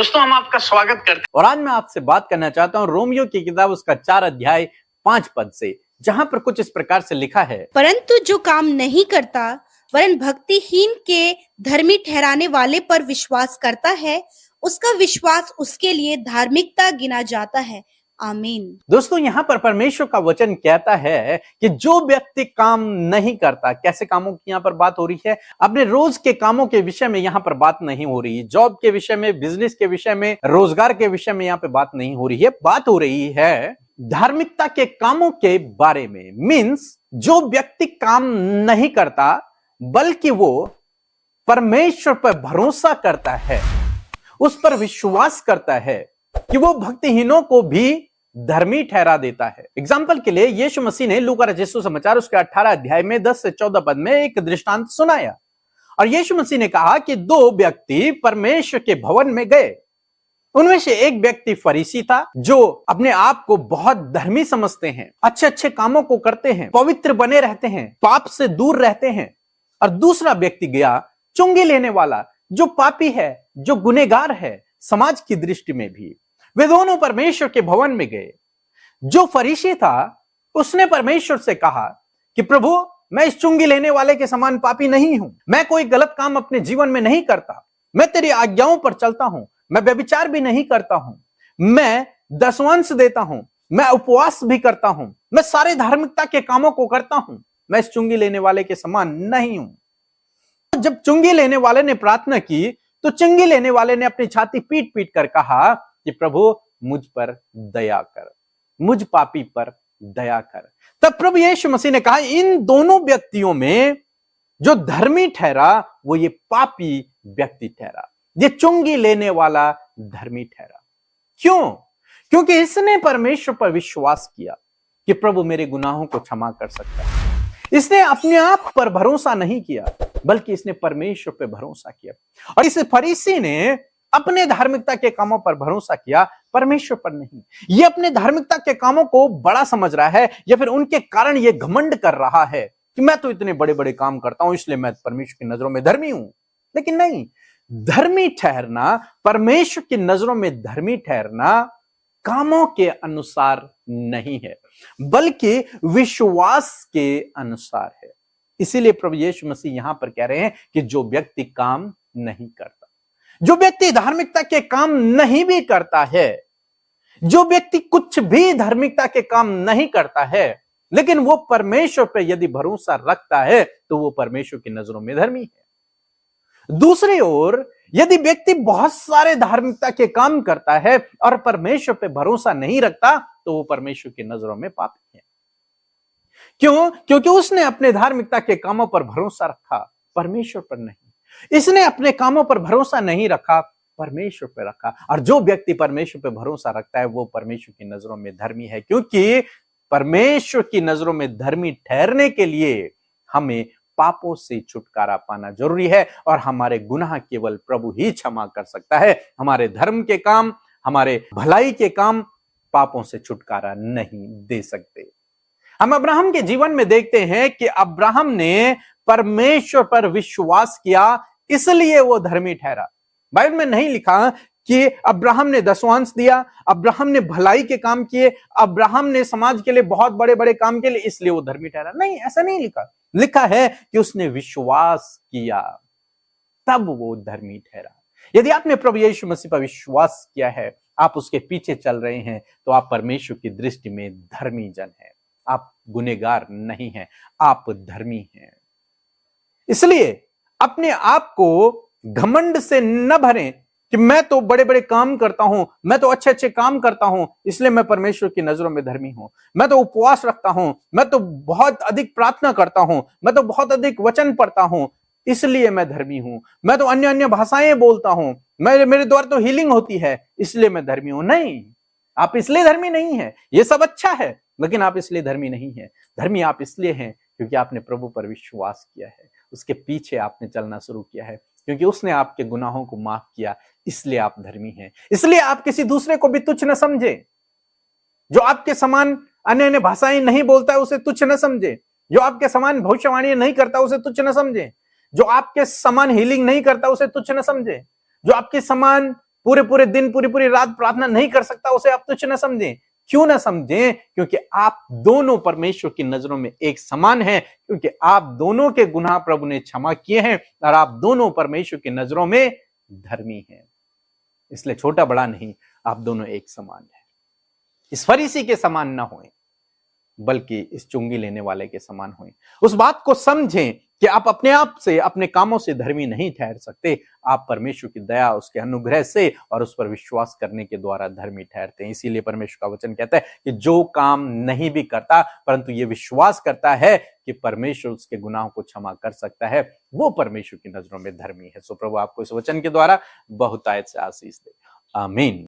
दोस्तों हम आपका स्वागत करते हैं और आज मैं आपसे बात करना चाहता हूं रोमियो की किताब उसका 4 अध्याय 5 पद से, जहां पर कुछ इस प्रकार से लिखा है, परंतु जो काम नहीं करता वरन भक्तिहीन के धर्मी ठहराने वाले पर विश्वास करता है, उसका विश्वास उसके लिए धार्मिकता गिना जाता है। आमीन। दोस्तों यहां पर परमेश्वर का वचन कहता है कि जो व्यक्ति काम नहीं करता, कैसे कामों की यहां पर बात हो रही है? अपने रोज के कामों के विषय में यहां पर बात नहीं हो रही है, जॉब के विषय में, बिजनेस के विषय में, रोजगार के विषय में यहां पे बात नहीं हो रही है। बात हो रही है धार्मिकता के कामों के बारे में। मीन्स जो व्यक्ति काम नहीं करता बल्कि वो परमेश्वर पर भरोसा करता है, उस पर विश्वास करता है कि वो भक्तिहीनों को भी धर्मी ठहरा देता है। एग्जाम्पल के लिए यीशु मसीह ने लूका रचित सुसमाचार उसके 18 अध्याय में 10 से 14 पद में एक दृष्टांत सुनाया और यीशु मसीह ने कहा कि दो व्यक्ति परमेश्वर के भवन में गए। उनमें से एक व्यक्ति फरीसी था जो अपने आप को बहुत धर्मी समझते हैं, अच्छे अच्छे कामों को करते हैं, पवित्र बने रहते हैं, पाप से दूर रहते हैं। और दूसरा व्यक्ति गया चुंगी लेने वाला, जो पापी है, जो गुनहगार है समाज की दृष्टि में भी। वे दोनों परमेश्वर के भवन में गए। जो फरीसी था उसने परमेश्वर से कहा कि प्रभु, मैं इस चुंगी लेने वाले के समान पापी नहीं हूं, मैं कोई गलत काम अपने जीवन में नहीं करता, मैं तेरी आज्ञाओं पर चलता हूं, मैं व्यभिचार भी नहीं करता हूं, मैं दशवांश देता हूं, मैं उपवास भी करता हूं, मैं सारे धार्मिकता के कामों को करता हूं, मैं इस चुंगी लेने वाले के समान नहीं हूं। जब चुंगी लेने वाले ने प्रार्थना की तो चुंगी लेने वाले ने अपनी छाती पीट पीट कर कहा कि प्रभु मुझ पर दया कर, मुझ पापी पर दया कर। तब प्रभु यीशु मसीह ने कहा इन दोनों व्यक्तियों में जो धर्मी ठहरा वो ये पापी व्यक्ति ठहरा, ये चुंगी लेने वाला धर्मी ठहरा। क्यों? क्योंकि इसने परमेश्वर पर विश्वास किया कि प्रभु मेरे गुनाहों को क्षमा कर सकता है। इसने अपने आप पर भरोसा नहीं किया बल्कि इसने परमेश्वर पर भरोसा किया। और इस फरीसी ने अपने धार्मिकता के कामों पर भरोसा किया, परमेश्वर पर नहीं। ये अपने धार्मिकता के कामों को बड़ा समझ रहा है या फिर उनके कारण ये घमंड कर रहा है कि मैं तो इतने बड़े बड़े काम करता हूं इसलिए मैं परमेश्वर की नजरों में धर्मी हूं। लेकिन नहीं, धर्मी ठहरना, परमेश्वर की नजरों में धर्मी ठहरना कामों के अनुसार नहीं है बल्कि विश्वास के अनुसार है। इसीलिए प्रभु यीशु मसीह यहां पर कह रहे हैं कि जो व्यक्ति काम नहीं करता, जो व्यक्ति धार्मिकता के काम नहीं भी करता है, जो व्यक्ति कुछ भी धार्मिकता के काम नहीं करता है लेकिन वो परमेश्वर पर यदि भरोसा रखता है तो वो परमेश्वर की नजरों में धर्मी है। दूसरी ओर यदि व्यक्ति बहुत सारे धार्मिकता के काम करता है और परमेश्वर पर भरोसा नहीं रखता तो वो परमेश्वर की नजरों में पापी है। क्यों? क्योंकि उसने अपने धार्मिकता के कामों पर भरोसा रखा, परमेश्वर पर नहीं। इसने अपने कामों पर भरोसा नहीं रखा, परमेश्वर पर रखा। और जो व्यक्ति परमेश्वर पर भरोसा रखता है वो परमेश्वर की नजरों में धर्मी है, क्योंकि परमेश्वर की नजरों में धर्मी ठहरने के लिए हमें पापों से छुटकारा पाना जरूरी है और हमारे गुनाह केवल प्रभु ही क्षमा कर सकता है। हमारे धर्म के काम, हमारे भलाई के काम पापों से छुटकारा नहीं दे सकते। हम अब्राहम के जीवन में देखते हैं कि अब्राहम ने परमेश्वर पर विश्वास किया इसलिए वो धर्मी ठहरा। बाइबल में नहीं लिखा कि अब्राहम ने दशवांश दिया, अब्राहम ने भलाई के काम किए, अब्राहम ने समाज के लिए बहुत बड़े बड़े काम किए इसलिए वो धर्मी ठहरा। नहीं, ऐसा नहीं लिखा। लिखा है कि उसने विश्वास किया तब वो धर्मी ठहरा। यदि आपने प्रभु यीशु मसीह पर विश्वास किया है, आप उसके पीछे चल रहे हैं, तो आप परमेश्वर की दृष्टि में धर्मी जन हैं। आप गुनहगार नहीं हैं, आप धर्मी हैं। इसलिए अपने आप को घमंड से न भरें कि मैं तो बड़े बड़े काम करता हूं, मैं तो अच्छे अच्छे काम करता हूं इसलिए मैं परमेश्वर की नजरों में धर्मी हूं, मैं तो उपवास रखता हूं, मैं तो बहुत अधिक प्रार्थना करता हूं, मैं तो बहुत अधिक वचन पढ़ता हूं इसलिए मैं धर्मी हूं, मैं तो अन्य अन्य भाषाएं बोलता हूं, मेरे द्वारा तो हीलिंग होती है इसलिए मैं धर्मी हूं। नहीं, आप इसलिए धर्मी नहीं है। ये सब अच्छा है लेकिन आप इसलिए धर्मी नहीं है। धर्मी आप इसलिए हैं क्योंकि आपने प्रभु पर विश्वास किया है, उसके पीछे आपने चलना शुरू किया है, क्योंकि उसने आपके गुनाहों को माफ किया इसलिए आप धर्मी हैं। इसलिए आप किसी दूसरे को भी तुच्छ न समझे। जो आपके समान अन्य अन्य भाषाएं नहीं बोलता है उसे तुच्छ न समझे, जो आपके समान भविष्यवाणी नहीं करता उसे तुच्छ न समझे, जो आपके समान हीलिंग नहीं करता उसे तुच्छ न समझे, जो आपके समान पूरे पूरे दिन पूरी पूरी रात प्रार्थना नहीं कर सकता, उसे आप तुच्छ न समझें। क्यों ना समझें? क्योंकि आप दोनों परमेश्वर की नजरों में एक समान हैं, क्योंकि आप दोनों के गुनाह प्रभु ने क्षमा किए हैं और आप दोनों परमेश्वर की नजरों में धर्मी हैं। इसलिए छोटा बड़ा नहीं, आप दोनों एक समान हैं। इस फरीसी के समान ना होएं, बल्कि इस चुंगी लेने वाले के समान होएं। उस बात को समझें कि आप अपने आप से, अपने कामों से धर्मी नहीं ठहर सकते। आप परमेश्वर की दया, उसके अनुग्रह से और उस पर विश्वास करने के द्वारा धर्मी ठहरते हैं। इसीलिए परमेश्वर का वचन कहता है कि जो काम नहीं भी करता परंतु ये विश्वास करता है कि परमेश्वर उसके गुनाहों को क्षमा कर सकता है, वो परमेश्वर की नजरों में धर्मी है। सो प्रभु आपको इस वचन के द्वारा बहुतायत से आशीष दे। आमीन।